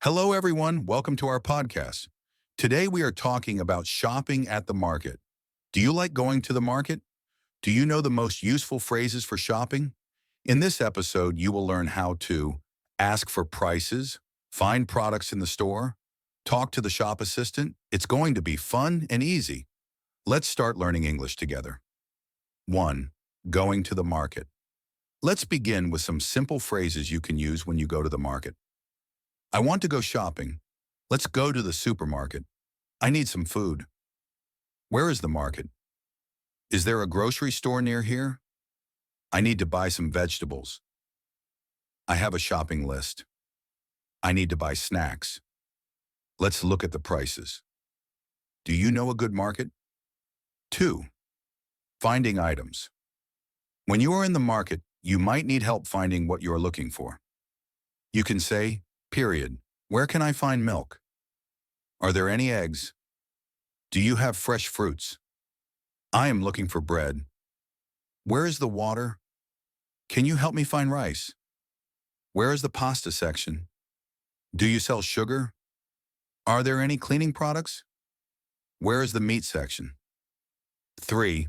Hello, everyone. Welcome to our podcast. Today, we are talking about shopping at the market. Do you like going to the market? Do you know the most useful phrases for shopping? In this episode, you will learn how to ask for prices, find products in the store, talk to the shop assistant. It's going to be fun and easy. Let's start learning English together. 1. Going to the market. Let's begin with some simple phrases you can use when you go to the market. I want to go shopping. Let's go to the supermarket. I need some food. Where is the market? Is there a grocery store near here? I need to buy some vegetables. I have a shopping list. I need to buy snacks. Let's look at the prices. Do you know a good market? 2. Finding items. When you are in the market, you might need help finding what you are looking for. You can say, period. Where can I find milk? Are there any eggs? Do you have fresh fruits? I am looking for bread. Where is the water? Can you help me find rice? Where is the pasta section? Do you sell sugar? Are there any cleaning products? Where is the meat section? 3.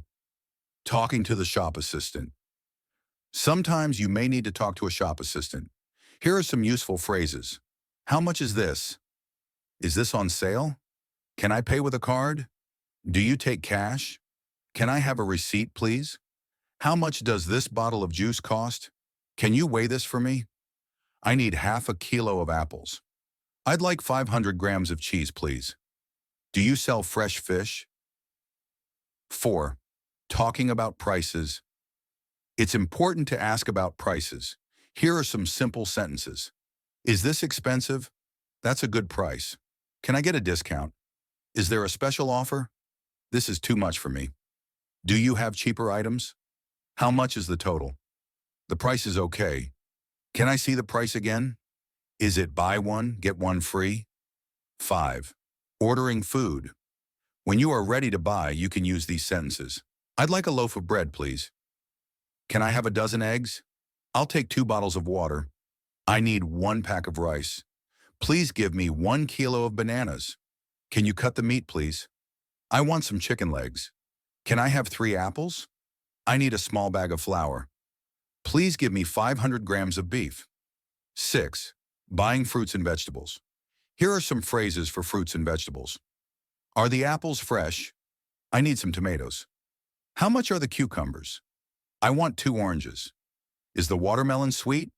Talking to the shop assistant. Sometimes you may need to talk to a shop assistant. Here are some useful phrases. How much is this? Is this on sale? Can I pay with a card? Do you take cash? Can I have a receipt, please? How much does this bottle of juice cost? Can you weigh this for me? I need half a kilo of apples. I'd like 500 grams of cheese, please. Do you sell fresh fish? 4. Talking about prices. It's important to ask about prices. Here are some simple sentences. Is this expensive? That's a good price. Can I get a discount? Is there a special offer? This is too much for me. Do you have cheaper items? How much is the total? The price is okay. Can I see the price again? Is it buy one, get one free? 5. Ordering food. When you are ready to buy, you can use these sentences. I'd like a loaf of bread, please. Can I have a dozen eggs? I'll take 2 bottles of water. I need 1 pack of rice. Please give me 1 kilo of bananas. Can you cut the meat, please? I want some chicken legs. Can I have 3 apples? I need a small bag of flour. Please give me 500 grams of beef. 6. Buying fruits and vegetables. Here are some phrases for fruits and vegetables. Are the apples fresh? I need some tomatoes. How much are the cucumbers? I want 2 oranges. Is the watermelon sweet?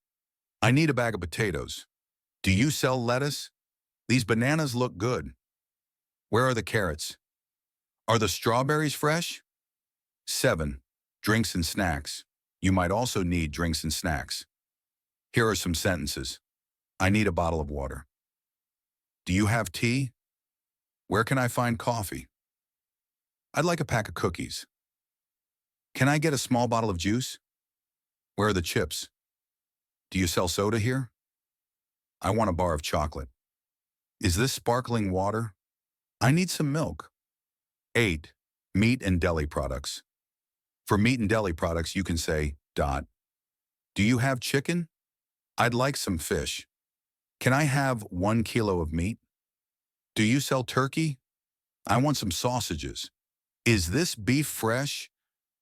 I need a bag of potatoes. Do you sell lettuce? These bananas look good. Where are the carrots? Are the strawberries fresh? 7. Drinks and snacks. You might also need drinks and snacks. Here are some sentences. I need a bottle of water. Do you have tea? Where can I find coffee? I'd like a pack of cookies. Can I get a small bottle of juice? Where are the chips? Do you sell soda here? I want a bar of chocolate. Is this sparkling water? I need some milk. 8. Meat and deli products. For meat and deli products, you can say, dot. Do you have chicken? I'd like some fish. Can I have 1 kilo of meat? Do you sell turkey? I want some sausages. Is this beef fresh?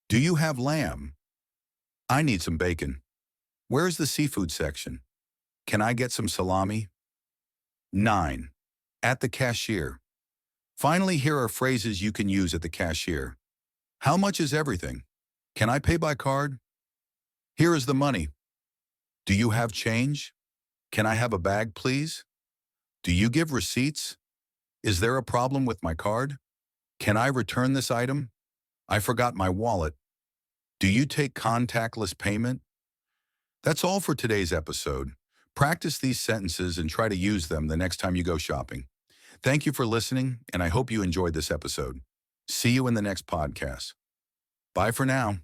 Do you have lamb? I need some bacon. Where is the seafood section? Can I get some salami? 9. At the cashier. Finally, here are phrases you can use at the cashier. How much is everything? Can I pay by card? Here is the money. Do you have change? Can I have a bag, please? Do you give receipts? Is there a problem with my card? Can I return this item? I forgot my wallet. Do you take contactless payment? That's all for today's episode. Practice these sentences and try to use them the next time you go shopping. Thank you for listening, and I hope you enjoyed this episode. See you in the next podcast. Bye for now.